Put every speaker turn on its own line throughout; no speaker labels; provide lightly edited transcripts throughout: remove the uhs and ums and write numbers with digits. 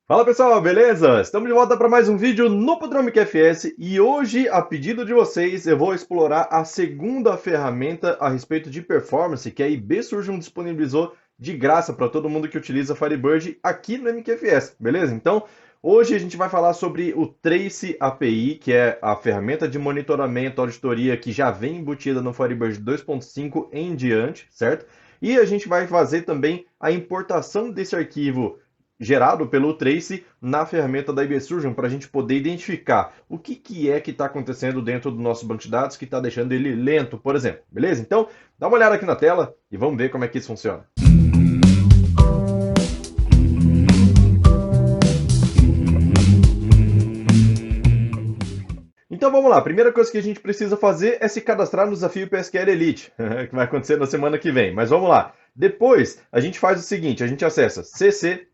Fala pessoal, beleza? Estamos de volta para mais um vídeo no Podromic FS e hoje, a pedido de vocês, eu vou explorar a segunda ferramenta a respeito de performance que a IBSurgeon disponibilizou de graça para todo mundo que utiliza Firebird aqui no MQFS, beleza? Então, hoje a gente vai falar sobre o Trace API, que é a ferramenta de monitoramento, auditoria que já vem embutida no Firebird 2.5 em diante, certo? E a gente vai fazer também a importação desse arquivo gerado pelo Trace na ferramenta da IBSurgeon para a gente poder identificar o que é que está acontecendo dentro do nosso banco de dados que está deixando ele lento, por exemplo. Beleza? Então, dá uma olhada aqui na tela e vamos ver como é que isso funciona. Então vamos lá, a primeira coisa que a gente precisa fazer é se cadastrar no desafio PSQL Elite, que vai acontecer na semana que vem. Mas vamos lá. Depois, a gente faz o seguinte, a gente acessa cc.ibaid.com,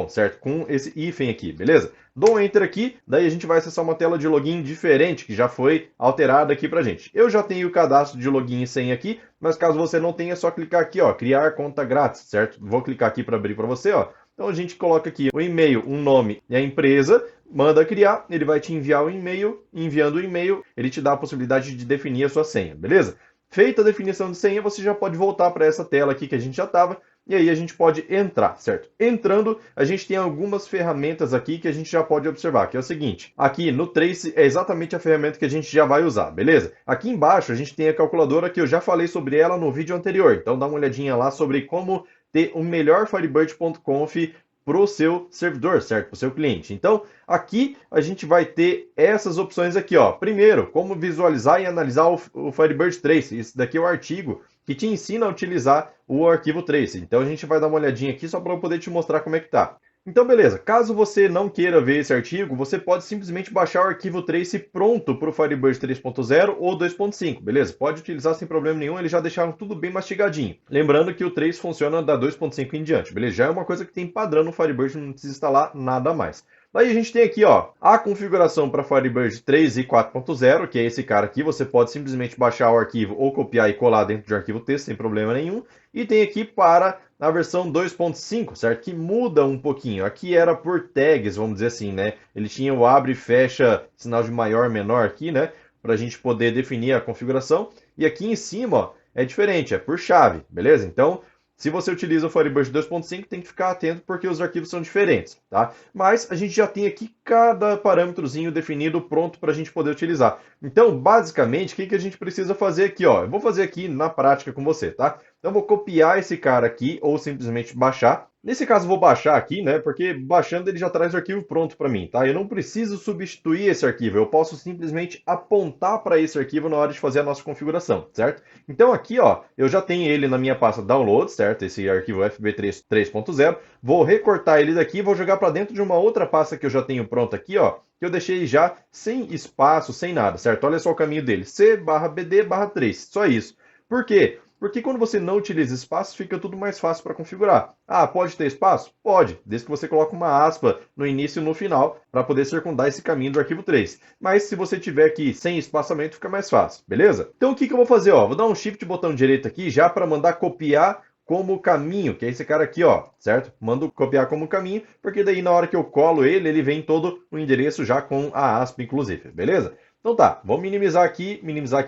certo? Com esse hífen aqui, beleza? Dou um Enter aqui, daí a gente vai acessar uma tela de login diferente, que já foi alterada aqui pra gente. Eu já tenho o cadastro de login e senha aqui, mas caso você não tenha, é só clicar aqui, ó, criar conta grátis, certo? Vou clicar aqui para abrir para você, ó. Então a gente coloca aqui o e-mail, um nome e a empresa, manda criar, ele vai te enviar o e-mail, enviando o e-mail, ele te dá a possibilidade de definir a sua senha, beleza? Feita a definição de senha, você já pode voltar para essa tela aqui que a gente já estava, e aí a gente pode entrar, certo? Entrando, a gente tem algumas ferramentas aqui que a gente já pode observar, que é o seguinte, aqui no Trace é exatamente a ferramenta que a gente já vai usar, beleza? Aqui embaixo a gente tem a calculadora que eu já falei sobre ela no vídeo anterior, então dá uma olhadinha lá sobre como ter o melhor Firebird.conf para o seu servidor, certo? Para o seu cliente. Então, aqui a gente vai ter essas opções aqui, ó. Primeiro, como visualizar e analisar o Firebird Trace. Esse daqui é o artigo que te ensina a utilizar o arquivo Trace. Então, a gente vai dar uma olhadinha aqui só para eu poder te mostrar como é que tá. Então, beleza. Caso você não queira ver esse artigo, você pode simplesmente baixar o arquivo Trace pronto para o Firebird 3.0 ou 2.5, beleza? Pode utilizar sem problema nenhum, eles já deixaram tudo bem mastigadinho. Lembrando que o Trace funciona da 2.5 em diante, beleza? Já é uma coisa que tem padrão no Firebird, não precisa instalar nada mais. Daí a gente tem aqui, ó, a configuração para Firebird 3 e 4.0, que é esse cara aqui. Você pode simplesmente baixar o arquivo ou copiar e colar dentro de um arquivo texto sem problema nenhum. E tem aqui para a versão 2.5, certo? Que muda um pouquinho. Aqui era por tags, vamos dizer assim, né? Ele tinha o abre e fecha, sinal de maior, menor aqui, né? Para a gente poder definir a configuração. E aqui em cima, ó, é diferente, é por chave, beleza? Então, se você utiliza o Firebird 2.5, tem que ficar atento porque os arquivos são diferentes, tá? Mas a gente já tem aqui cada parâmetrozinho definido pronto para a gente poder utilizar. Então, basicamente, o que a gente precisa fazer aqui, ó? Eu vou fazer aqui na prática com você, tá? Então, eu vou copiar esse cara aqui ou simplesmente baixar. Nesse caso, eu vou baixar aqui, né? Porque baixando ele já traz o arquivo pronto para mim, tá? Eu não preciso substituir esse arquivo, eu posso simplesmente apontar para esse arquivo na hora de fazer a nossa configuração, certo? Então aqui, ó, eu já tenho ele na minha pasta download, certo? Esse arquivo FB3 3.0. Vou recortar ele daqui e vou jogar para dentro de uma outra pasta que eu já tenho pronta aqui, ó, que eu deixei já sem espaço, sem nada, certo? Olha só o caminho dele, C/BD/3, só isso. Por quê? Porque quando você não utiliza espaço, fica tudo mais fácil para configurar. Ah, pode ter espaço? Pode, desde que você coloque uma aspa no início e no final para poder circundar esse caminho do arquivo 3. Mas se você tiver aqui sem espaçamento, fica mais fácil, beleza? Então o que eu vou fazer? Ó, vou dar um Shift botão direito aqui já para mandar copiar como caminho, que é esse cara aqui, ó, certo? Mando copiar como caminho, porque daí na hora que eu colo ele, ele vem todo o endereço já com a aspa, inclusive, beleza? Então tá, vou minimizar aqui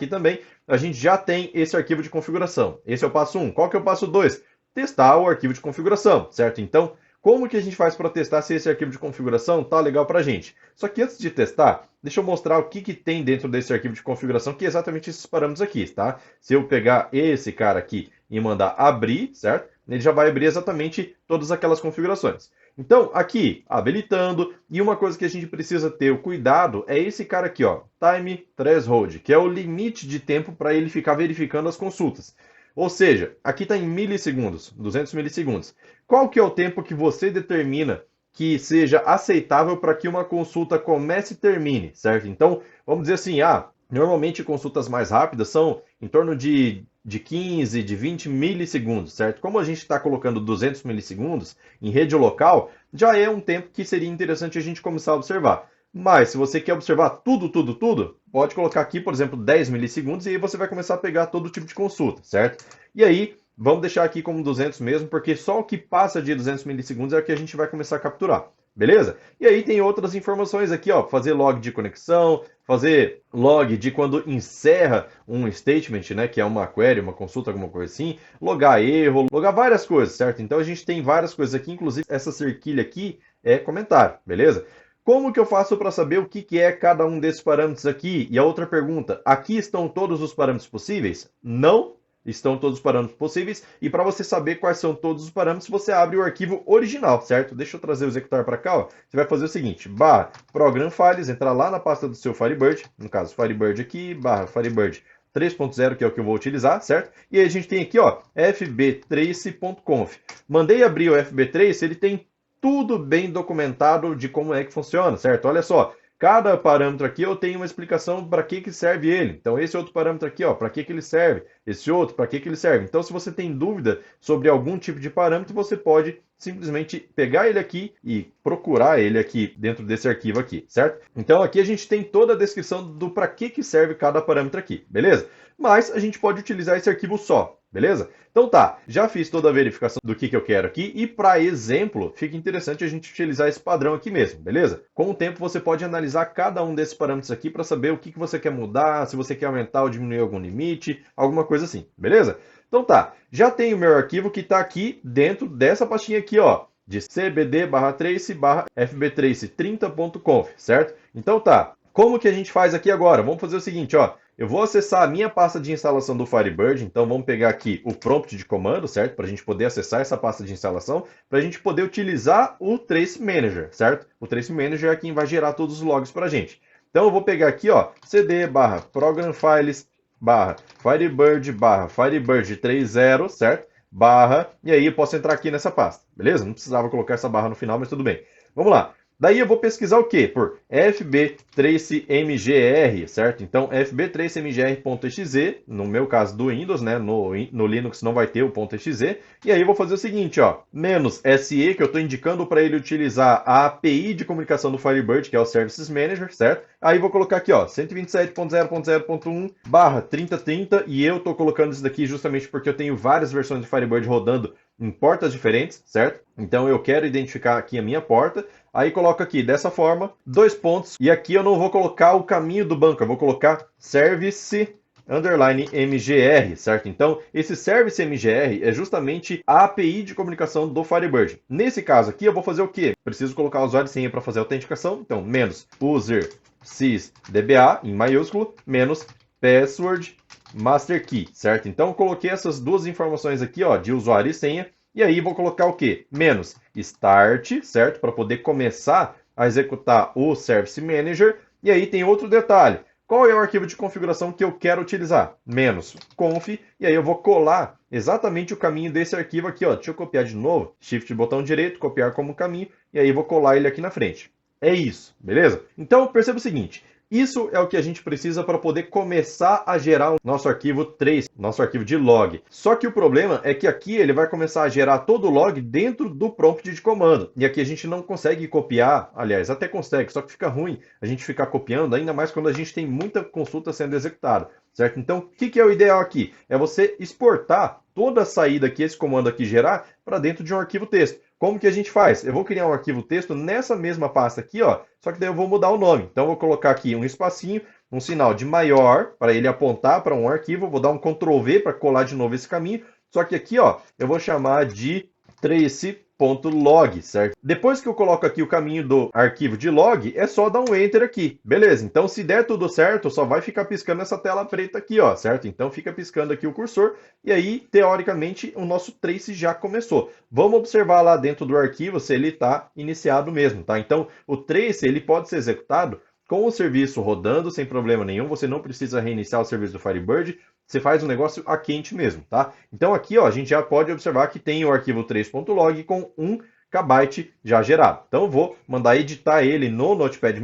também. A gente já tem esse arquivo de configuração. Esse é o passo 1. Qual que é o passo 2? Testar o arquivo de configuração, certo? Então, como que a gente faz para testar se esse arquivo de configuração tá legal para a gente? Só que antes de testar, deixa eu mostrar o que tem dentro desse arquivo de configuração, que é exatamente esses parâmetros aqui, tá? Se eu pegar esse cara aqui e mandar abrir, certo? Ele já vai abrir exatamente todas aquelas configurações. Então, aqui, habilitando, e uma coisa que a gente precisa ter o cuidado é esse cara aqui, ó, Time Threshold, que é o limite de tempo para ele ficar verificando as consultas. Ou seja, aqui está em milissegundos, 200 milissegundos. Qual que é o tempo que você determina que seja aceitável para que uma consulta comece e termine, certo? Então, vamos dizer assim, normalmente consultas mais rápidas são em torno de 15, de 20 milissegundos, certo? Como a gente está colocando 200 milissegundos em rede local, já é um tempo que seria interessante a gente começar a observar. Mas se você quer observar tudo, pode colocar aqui, por exemplo, 10 milissegundos e aí você vai começar a pegar todo tipo de consulta, certo? E aí, Vamos deixar aqui como 200 mesmo, porque só o que passa de 200 milissegundos é o que a gente vai começar a capturar. Beleza? E aí tem outras informações aqui, ó, fazer log de conexão, fazer log de quando encerra um statement, né, que é uma query, uma consulta, alguma coisa assim, logar erro, logar várias coisas, certo? Então a gente tem várias coisas aqui, inclusive essa cerquilha aqui é comentário, beleza? Como que eu faço para saber o que é cada um desses parâmetros aqui? E a outra pergunta, aqui estão todos os parâmetros possíveis? Não estão todos os parâmetros possíveis. E para você saber quais são todos os parâmetros, você abre o arquivo original, certo? Deixa eu trazer o executar para cá. Ó. Você vai fazer o seguinte, barra program files, entrar lá na pasta do seu Firebird, no caso Firebird aqui, barra Firebird 3.0, que é o que eu vou utilizar, certo? E aí a gente tem aqui, ó, fbtrace.conf. Mandei abrir o fbtrace, ele tem tudo bem documentado de como é que funciona, certo? Olha só, cada parâmetro aqui eu tenho uma explicação para que serve ele. Então, esse outro parâmetro aqui, ó, para que ele serve. Esse outro, para que ele serve. Então, se você tem dúvida sobre algum tipo de parâmetro, você pode simplesmente pegar ele aqui e procurar ele aqui dentro desse arquivo aqui, certo? Então, aqui a gente tem toda a descrição do para que serve cada parâmetro aqui, beleza? Mas a gente pode utilizar esse arquivo só, beleza? Então tá, já fiz toda a verificação do que eu quero aqui e para exemplo, fica interessante a gente utilizar esse padrão aqui mesmo, beleza? Com o tempo você pode analisar cada um desses parâmetros aqui para saber o que você quer mudar, se você quer aumentar ou diminuir algum limite, alguma coisa assim, beleza? Então tá, já tenho o meu arquivo que está aqui dentro dessa pastinha aqui, ó, de cbd/trace/fbtrace30.conf, certo? Então tá, como que a gente faz aqui agora? Vamos fazer o seguinte, ó. Eu vou acessar a minha pasta de instalação do Firebird, então vamos pegar aqui o prompt de comando, certo? Para a gente poder acessar essa pasta de instalação, para a gente poder utilizar o Trace Manager, certo? O Trace Manager é quem vai gerar todos os logs para a gente. Então eu vou pegar aqui, ó, cd/program-files/firebird/firebird 30, certo? Barra, e aí eu posso entrar aqui nessa pasta, beleza? Não precisava colocar essa barra no final, mas tudo bem. Vamos lá. Daí eu vou pesquisar o quê? Por fbtracemgr, certo? Então, fbtracemgr.exe, no meu caso do Windows, né? No Linux não vai ter o .exe. E aí eu vou fazer o seguinte, ó, -se, que eu estou indicando para ele utilizar a API de comunicação do Firebird, que é o Services Manager, certo? Aí vou colocar aqui, ó, 127.0.0.1/3030, e eu estou colocando isso daqui justamente porque eu tenho várias versões de Firebird rodando em portas diferentes, certo? Então eu quero identificar aqui a minha porta, aí coloco aqui dessa forma, 2 pontos, e aqui eu não vou colocar o caminho do banco, eu vou colocar service_mgr, certo? Então, esse service mgr é justamente a API de comunicação do Firebird. Nesse caso aqui, eu vou fazer o quê? Preciso colocar o usuário e senha para fazer a autenticação, então, menos user sysdba, em maiúsculo, menos password master key, certo? Então, eu coloquei essas duas informações aqui, ó, de usuário e senha, e aí vou colocar o quê? Menos start, certo? Para poder começar a executar o Service Manager. E aí tem outro detalhe. Qual é o arquivo de configuração que eu quero utilizar? Menos conf, e aí eu vou colar exatamente o caminho desse arquivo aqui, ó. Deixa eu copiar de novo, Shift botão direito, copiar como caminho, e aí eu vou colar ele aqui na frente. É isso, beleza? Então perceba o seguinte, isso é o que a gente precisa para poder começar a gerar o nosso arquivo trace, nosso arquivo de log. Só que o problema é que aqui ele vai começar a gerar todo o log dentro do prompt de comando. E aqui a gente não consegue copiar, aliás, até consegue, só que fica ruim a gente ficar copiando, ainda mais quando a gente tem muita consulta sendo executada, certo? Então, o que é o ideal aqui? É você exportar toda a saída que esse comando aqui gerar para dentro de um arquivo texto. Como que a gente faz? Eu vou criar um arquivo texto nessa mesma pasta aqui, ó, só que daí eu vou mudar o nome. Então eu vou colocar aqui um espacinho, um sinal de maior, para ele apontar para um arquivo, vou dar um Ctrl V para colar de novo esse caminho, só que aqui, ó, eu vou chamar de trace.log, certo? Depois que eu coloco aqui o caminho do arquivo de log, é só dar um Enter aqui, beleza? Então, se der tudo certo, só vai ficar piscando essa tela preta aqui, ó, certo? Então, fica piscando aqui o cursor, e aí, teoricamente, o nosso trace já começou. Vamos observar lá dentro do arquivo se ele está iniciado mesmo, tá? Então, o trace, ele pode ser executado com o serviço rodando sem problema nenhum, você não precisa reiniciar o serviço do Firebird, você faz o negócio a quente mesmo, tá? Então aqui, ó, a gente já pode observar que tem o arquivo 3.log com 1 KB já gerado. Então eu vou mandar editar ele no Notepad++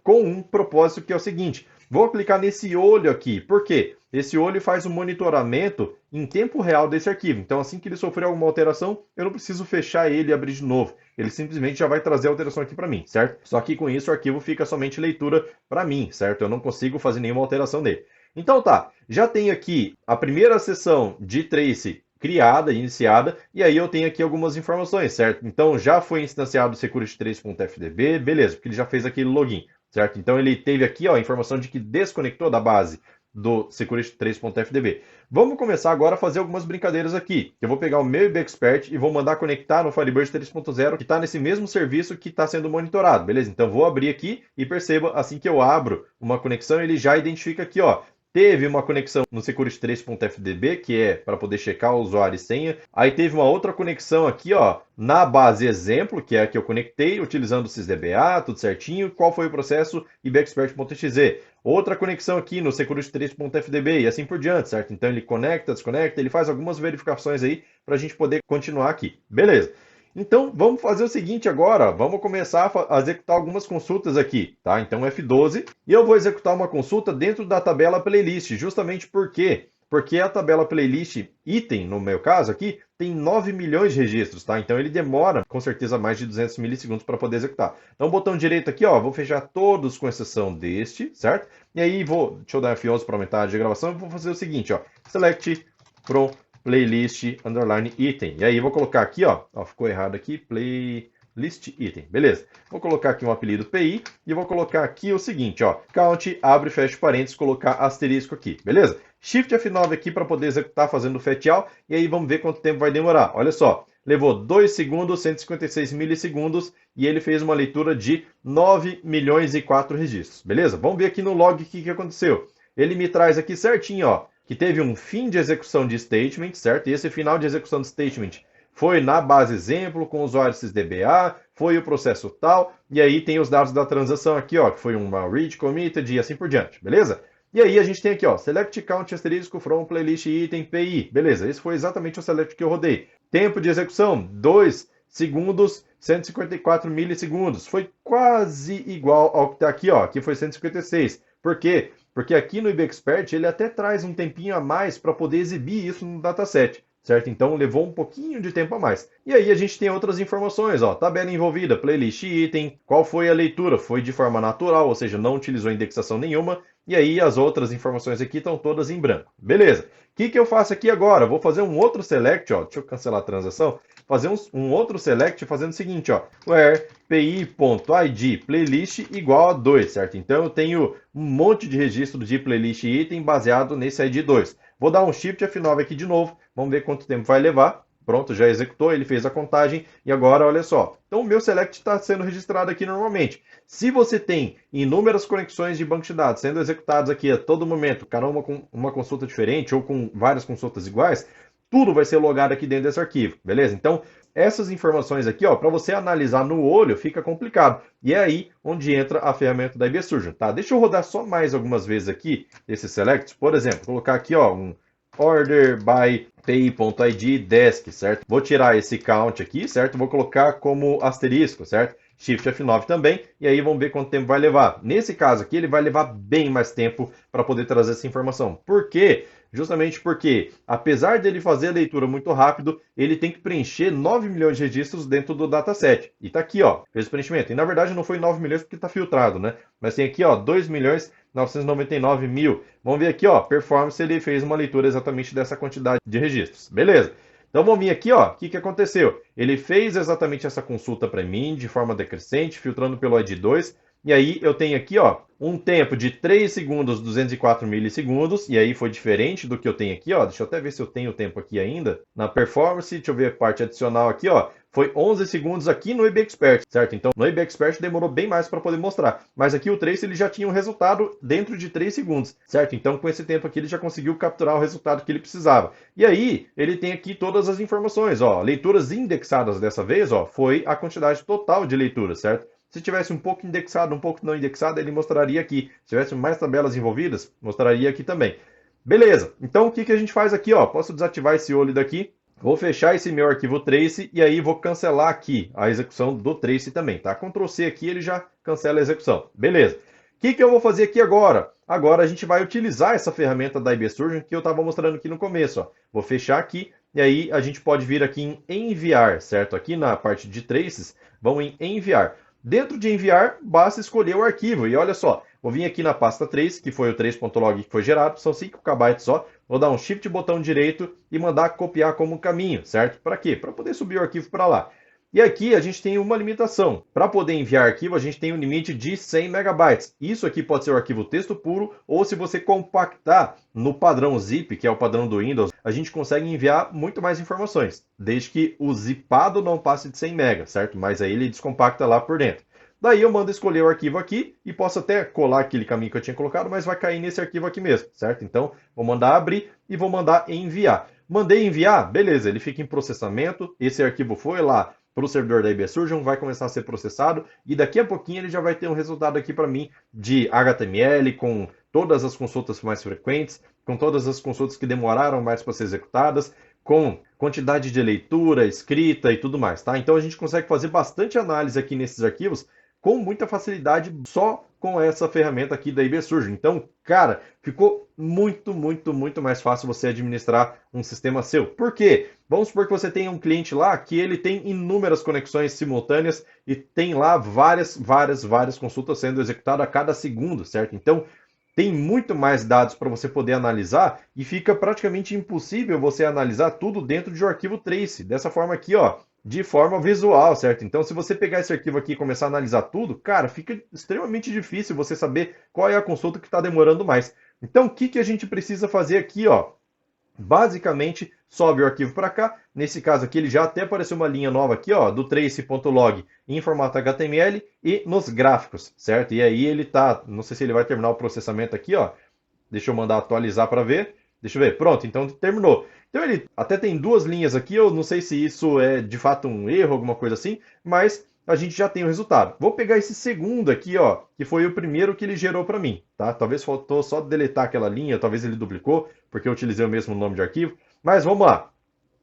com um propósito que é o seguinte, vou clicar nesse olho aqui, por quê? Esse olho faz o monitoramento em tempo real desse arquivo. Então, assim que ele sofrer alguma alteração, eu não preciso fechar ele e abrir de novo. Ele simplesmente já vai trazer a alteração aqui para mim, certo? Só que com isso o arquivo fica somente leitura para mim, certo? Eu não consigo fazer nenhuma alteração nele. Então tá, já tenho aqui a primeira sessão de trace criada, iniciada, e aí eu tenho aqui algumas informações, certo? Então já foi instanciado o security3.fdb, beleza, porque ele já fez aquele login, certo? Então ele teve aqui ó, a informação de que desconectou da base do security3.fdb. Vamos começar agora a fazer algumas brincadeiras aqui. Eu vou pegar o meu IBExpert e vou mandar conectar no Firebird 3.0, que está nesse mesmo serviço que está sendo monitorado, beleza? Então vou abrir aqui e perceba, assim que eu abro uma conexão, ele já identifica aqui, ó, teve uma conexão no security3.fdb, que é para poder checar o usuário e senha. Aí teve uma outra conexão aqui, ó, na base exemplo, que é a que eu conectei, utilizando o sysdba, tudo certinho. Qual foi o processo? ibexpert.exe. Outra conexão aqui no security3.fdb e assim por diante, certo? Então ele conecta, desconecta, ele faz algumas verificações aí para a gente poder continuar aqui. Beleza. Então, vamos fazer o seguinte agora, vamos começar a executar algumas consultas aqui, tá? Então, F12, e eu vou executar uma consulta dentro da tabela playlist, justamente por quê? Porque a tabela playlist item, no meu caso aqui, tem 9 milhões de registros, tá? Então, ele demora, com certeza, mais de 200 milissegundos para poder executar. Então, botão direito aqui, ó, vou fechar todos com exceção deste, certo? E aí, deixa eu dar F11 para aumentar a de gravação, e vou fazer o seguinte, ó, select from playlist underline item. E aí vou colocar aqui, ó, ficou errado aqui, playlist item, beleza. Vou colocar aqui um apelido PI e vou colocar aqui o seguinte, ó, count, abre, fecha parênteses, colocar asterisco aqui, beleza? Shift F9 aqui para poder executar fazendo o fetch all e aí vamos ver quanto tempo vai demorar. Olha só, levou 2 segundos, 156 milissegundos e ele fez uma leitura de 9 milhões e 4 registros, beleza? Vamos ver aqui no log o que aconteceu. Ele me traz aqui certinho, ó, que teve um fim de execução de statement, certo? E esse final de execução de statement foi na base exemplo, com o usuário sysdba, foi o processo tal, e aí tem os dados da transação aqui, ó, que foi uma read committed e assim por diante, beleza? E aí a gente tem aqui, ó, select count asterisco from playlist item PI, beleza? Esse foi exatamente o select que eu rodei. Tempo de execução, 2 segundos, 154 milissegundos. Foi quase igual ao que está aqui, ó, que foi 156. Por quê? Porque aqui no IBExpert ele até traz um tempinho a mais para poder exibir isso no dataset, certo? Então levou um pouquinho de tempo a mais. E aí a gente tem outras informações, ó, tabela envolvida, playlist item, qual foi a leitura? Foi de forma natural, ou seja, não utilizou indexação nenhuma. E aí as outras informações aqui estão todas em branco. Beleza. O que eu faço aqui agora? Vou fazer um outro select, ó, deixa eu cancelar a transação. Fazer um outro select fazendo o seguinte, ó, where pi.id playlist igual a 2, certo? Então eu tenho um monte de registro de playlist item baseado nesse ID 2. Vou dar um Shift F9 aqui de novo, vamos ver quanto tempo vai levar. Pronto, já executou, ele fez a contagem e agora olha só. Então o meu select está sendo registrado aqui normalmente. Se você tem inúmeras conexões de banco de dados sendo executadas aqui a todo momento, cada uma com uma consulta diferente ou com várias consultas iguais, tudo vai ser logado aqui dentro desse arquivo, beleza? Então, essas informações aqui, ó, para você analisar no olho, fica complicado. E é aí onde entra a ferramenta da IB Surgeon, tá? Deixa eu rodar só mais algumas vezes aqui esse select. Por exemplo, colocar aqui, ó, um order by pi.id desk, certo? Vou tirar esse count aqui, certo? Vou colocar como asterisco, certo? Shift F9 também, e aí vamos ver quanto tempo vai levar. Nesse caso aqui, ele vai levar bem mais tempo para poder trazer essa informação. Por quê? Justamente porque, apesar dele fazer a leitura muito rápido, ele tem que preencher 9 milhões de registros dentro do dataset. E tá aqui, ó, fez o preenchimento. E na verdade não foi 9 milhões porque tá filtrado, né? Mas tem aqui, ó, 2 milhões 999 mil. Vamos ver aqui, ó, performance, ele fez uma leitura exatamente dessa quantidade de registros. Beleza. Então vamos vir aqui, ó, o que aconteceu? Ele fez exatamente essa consulta para mim de forma decrescente, filtrando pelo ID2, e aí eu tenho aqui, ó, um tempo de 3 segundos, 204 milissegundos, e aí foi diferente do que eu tenho aqui, ó, deixa eu até ver se eu tenho o tempo aqui ainda, na performance, deixa eu ver a parte adicional aqui, ó, foi 11 segundos aqui no IBExpert, certo? Então no IBExpert demorou bem mais para poder mostrar, mas aqui o Trace ele já tinha um resultado dentro de 3 segundos, certo? Então com esse tempo aqui ele já conseguiu capturar o resultado que ele precisava. E aí ele tem aqui todas as informações, ó, leituras indexadas dessa vez, ó, foi a quantidade total de leituras, certo? Se tivesse um pouco indexado, um pouco não indexado, ele mostraria aqui. Se tivesse mais tabelas envolvidas, mostraria aqui também. Beleza, então o que a gente faz aqui? Ó? Posso desativar esse olho daqui, vou fechar esse meu arquivo trace e aí vou cancelar aqui a execução do trace também, tá? Ctrl C aqui, ele já cancela a execução. Beleza. O que eu vou fazer aqui agora? Agora a gente vai utilizar essa ferramenta da IB Surgeon que eu estava mostrando aqui no começo. Ó. Vou fechar aqui e aí a gente pode vir aqui em enviar, certo? Aqui na parte de traces, vão em enviar. Dentro de enviar, basta escolher o arquivo. E olha só, vou vir aqui na pasta 3, que foi o 3.log que foi gerado, são 5 KB só. vou dar um Shift botão direito e mandar copiar como caminho, certo? Para quê? Para poder subir o arquivo para lá. E aqui a gente tem uma limitação. Para poder enviar arquivo, a gente tem um limite de 100 megabytes. Isso aqui pode ser o arquivo texto puro, ou se você compactar no padrão zip, que é o padrão do Windows, a gente consegue enviar muito mais informações, desde que o zipado não passe de 100 MB, certo? Mas aí ele descompacta lá por dentro. Daí eu mando escolher o arquivo aqui e posso até colar aquele caminho que eu tinha colocado, mas vai cair nesse arquivo aqui mesmo, certo? Então vou mandar abrir e vou mandar enviar. Mandei enviar, beleza, ele fica em processamento, esse arquivo foi lá para o servidor da IB Surgeon, vai começar a ser processado e daqui a pouquinho ele já vai ter um resultado aqui para mim de HTML com todas as consultas mais frequentes, com todas as consultas que demoraram mais para ser executadas, com quantidade de leitura, escrita e tudo mais, tá? Então a gente consegue fazer bastante análise aqui nesses arquivos com muita facilidade só com essa ferramenta aqui da IB Surgeon. Então, cara, ficou muito mais fácil você administrar um sistema seu. Por quê? Vamos supor que você tenha um cliente lá que ele tem inúmeras conexões simultâneas e tem lá várias consultas sendo executadas a cada segundo, certo? Então, tem muito mais dados para você poder analisar e fica praticamente impossível você analisar tudo dentro de um arquivo trace. Dessa forma aqui, ó, de forma visual, certo? Então, se você pegar esse arquivo aqui e começar a analisar tudo, cara, fica extremamente difícil você saber qual é a consulta que está demorando mais. Então, o que a gente precisa fazer aqui, ó? Basicamente, sobe o arquivo para cá. Nesse caso aqui, ele já até apareceu uma linha nova aqui, ó, do trace.log em formato HTML e nos gráficos, certo? E aí ele tá, não sei se ele vai terminar o processamento aqui, ó. Deixa eu mandar atualizar para ver. Deixa eu ver. Pronto, então terminou. Então ele até tem duas linhas aqui, eu não sei se isso é de fato um erro, alguma coisa assim, mas a gente já tem o resultado. Vou pegar esse segundo aqui, ó, que foi o primeiro que ele gerou para mim, tá? Talvez faltou só deletar aquela linha, talvez ele duplicou, porque eu utilizei o mesmo nome de arquivo. Mas vamos lá.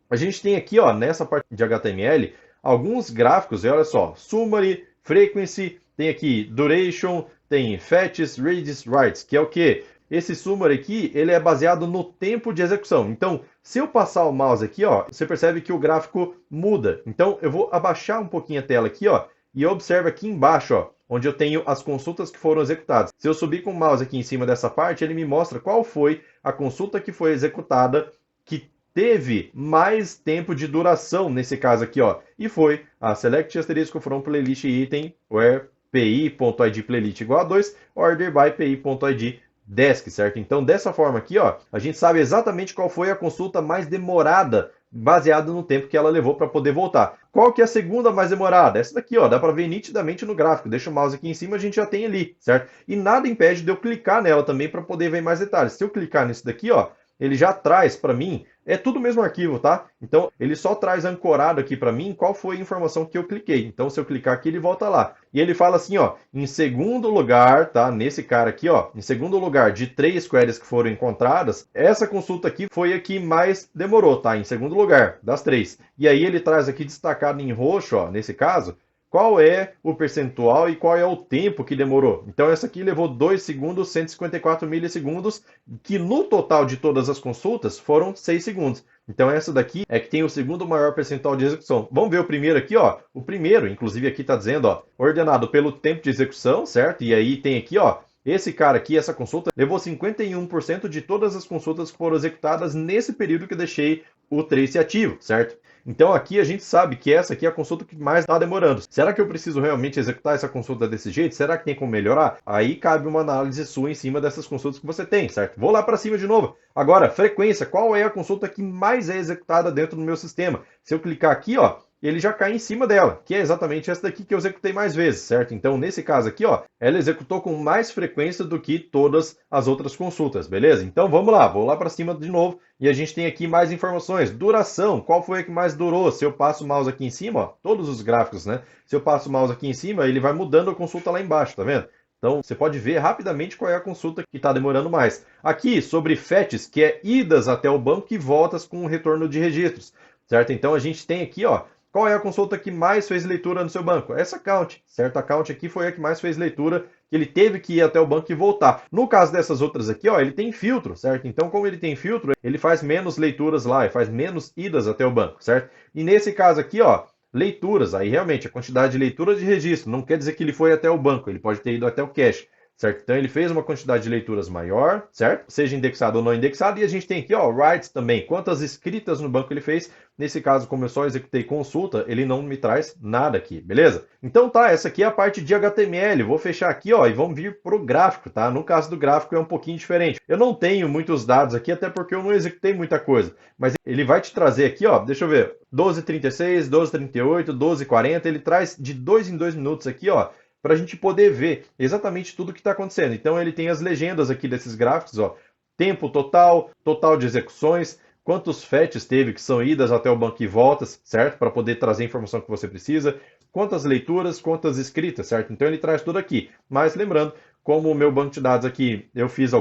A gente tem aqui, ó, nessa parte de HTML, alguns gráficos, e olha só, summary, frequency, tem aqui duration, tem fetches, reads, writes, que é o quê? Esse summary aqui, ele é baseado no tempo de execução. Então, se eu passar o mouse aqui, ó, você percebe que o gráfico muda. Então, eu vou abaixar um pouquinho a tela aqui, ó, e observa aqui embaixo, ó, onde eu tenho as consultas que foram executadas. Se eu subir com o mouse aqui em cima dessa parte, ele me mostra qual foi a consulta que foi executada, que teve mais tempo de duração nesse caso aqui, ó. E foi a select asterisco from playlist item where pi.id playlist igual a 2, order by pi.id desk, certo? Então, dessa forma aqui, ó, a gente sabe exatamente qual foi a consulta mais demorada, baseado no tempo que ela levou para poder voltar. Qual que é a segunda mais demorada? Essa daqui, ó, dá para ver nitidamente no gráfico. Deixa o mouse aqui em cima, a gente já tem ali, certo? E nada impede de eu clicar nela também para poder ver mais detalhes. Se eu clicar nesse daqui, ó, ele já traz para mim, é tudo o mesmo arquivo, tá? Então, ele só traz ancorado aqui para mim qual foi a informação que eu cliquei. Então, se eu clicar aqui, ele volta lá. E ele fala assim, ó, em segundo lugar, tá? Nesse cara aqui, ó, em segundo lugar de 3 queries que foram encontradas, essa consulta aqui foi a que mais demorou, tá? Em segundo lugar, das 3. E aí ele traz aqui destacado em roxo, ó, nesse caso, qual é o percentual e qual é o tempo que demorou. Então, essa aqui levou 2 segundos, 154 milissegundos, que no total de todas as consultas foram 6 segundos. Então, essa daqui é que tem o segundo maior percentual de execução. Vamos ver o primeiro aqui, ó. O primeiro, inclusive aqui está dizendo, ó, ordenado pelo tempo de execução, certo? E aí tem aqui, ó, esse cara aqui, essa consulta, levou 51% de todas as consultas que foram executadas nesse período que eu deixei o trace ativo, certo? Então aqui a gente sabe que essa aqui é a consulta que mais está demorando. Será que eu preciso realmente executar essa consulta desse jeito? Será que tem como melhorar? Aí cabe uma análise sua em cima dessas consultas que você tem, certo? Vou lá para cima de novo. Agora, frequência. Qual é a consulta que mais é executada dentro do meu sistema? Se eu clicar aqui, ó, ele já cai em cima dela, que é exatamente essa daqui que eu executei mais vezes, certo? Então, nesse caso aqui, ó, ela executou com mais frequência do que todas as outras consultas, beleza? Então, vamos lá, vou lá para cima de novo e a gente tem aqui mais informações. Duração, qual foi a que mais durou? Se eu passo o mouse aqui em cima, ó, todos os gráficos, né? Se eu passo o mouse aqui em cima, ele vai mudando a consulta lá embaixo, tá vendo? Então, você pode ver rapidamente qual é a consulta que está demorando mais. Aqui, sobre fetches, que é idas até o banco e voltas com o retorno de registros, certo? Então, a gente tem aqui, ó, qual é a consulta que mais fez leitura no seu banco? Essa account, certo? A account aqui foi a que mais fez leitura, que ele teve que ir até o banco e voltar. No caso dessas outras aqui, ó, ele tem filtro, certo? Então, como ele tem filtro, ele faz menos leituras lá, ele faz menos idas até o banco, certo? E nesse caso aqui, ó, leituras, aí realmente a quantidade de leituras de registro, não quer dizer que ele foi até o banco, ele pode ter ido até o cache, certo? Então ele fez uma quantidade de leituras maior, certo? Seja indexado ou não indexado, e a gente tem aqui, ó, writes também, quantas escritas no banco ele fez. Nesse caso, como eu só executei consulta, ele não me traz nada aqui, beleza? Então tá, essa aqui é a parte de HTML. Vou fechar aqui, ó, e vamos vir pro gráfico, tá? No caso do gráfico é um pouquinho diferente. Eu não tenho muitos dados aqui, até porque eu não executei muita coisa, mas ele vai te trazer aqui, ó, deixa eu ver, 12:36, 12:38, 12:40, ele traz de 2 em 2 minutos aqui, ó, para a gente poder ver exatamente tudo o que está acontecendo. Então ele tem as legendas aqui desses gráficos, ó, tempo total, total de execuções, quantos fetches teve, que são idas até o banco e voltas, certo? Para poder trazer a informação que você precisa, quantas leituras, quantas escritas, certo? Então ele traz tudo aqui. Mas lembrando, como o meu banco de dados aqui, eu fiz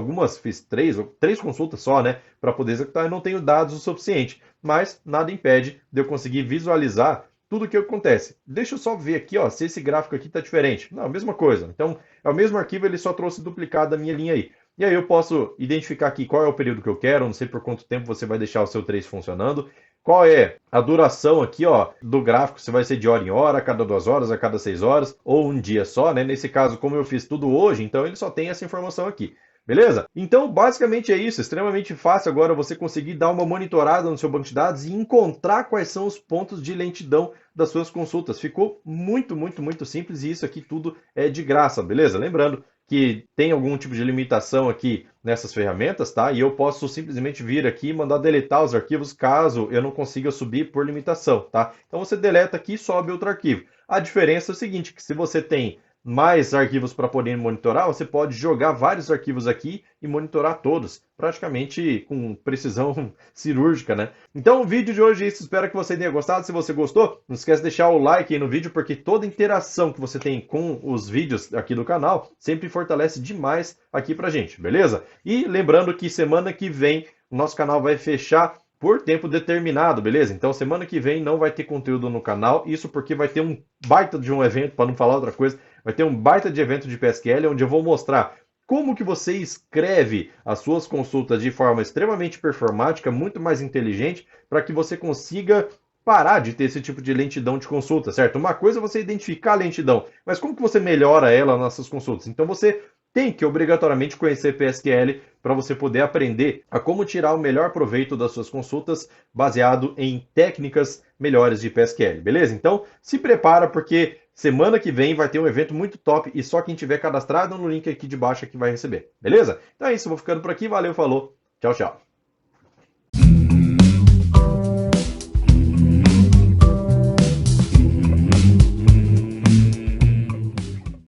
três consultas só, né, para poder executar, eu não tenho dados o suficiente, mas nada impede de eu conseguir visualizar tudo o que acontece. Deixa eu só ver aqui, ó, se esse gráfico aqui está diferente. Não, a mesma coisa. Então, é o mesmo arquivo, ele só trouxe duplicado da minha linha aí. E aí eu posso identificar aqui qual é o período que eu quero, não sei por quanto tempo você vai deixar o seu trace funcionando. Qual é a duração aqui, ó, do gráfico, se vai ser de hora em hora, a cada 2 horas, a cada 6 horas, ou um dia só, né? Nesse caso, como eu fiz tudo hoje, então ele só tem essa informação aqui. Beleza? Então, basicamente é isso. Extremamente fácil agora você conseguir dar uma monitorada no seu banco de dados e encontrar quais são os pontos de lentidão das suas consultas. Ficou muito, muito, muito simples e isso aqui tudo é de graça, beleza? Lembrando que tem algum tipo de limitação aqui nessas ferramentas, tá? E eu posso simplesmente vir aqui e mandar deletar os arquivos caso eu não consiga subir por limitação, tá? Então você deleta aqui e sobe outro arquivo. A diferença é o seguinte, que se você tem mais arquivos para poder monitorar, você pode jogar vários arquivos aqui e monitorar todos, praticamente com precisão cirúrgica, né? Então o vídeo de hoje é isso, espero que você tenha gostado. Se você gostou, não esquece de deixar o like aí no vídeo, porque toda interação que você tem com os vídeos aqui do canal sempre fortalece demais aqui pra gente, beleza? E lembrando que semana que vem o nosso canal vai fechar por tempo determinado, beleza? Então semana que vem não vai ter conteúdo no canal, isso porque vai ter um baita de um evento, para não falar outra coisa, vai ter um baita de evento de PSQL, onde eu vou mostrar como que você escreve as suas consultas de forma extremamente performática, muito mais inteligente, para que você consiga parar de ter esse tipo de lentidão de consulta, certo? Uma coisa é você identificar a lentidão, mas como que você melhora ela nas suas consultas? Então você tem que obrigatoriamente conhecer PSQL para você poder aprender a como tirar o melhor proveito das suas consultas baseado em técnicas melhores de PSQL, beleza? Então se prepara porque semana que vem vai ter um evento muito top e só quem tiver cadastrado no link aqui de baixo é que vai receber, beleza? Então é isso, vou ficando por aqui, valeu, falou, tchau, tchau.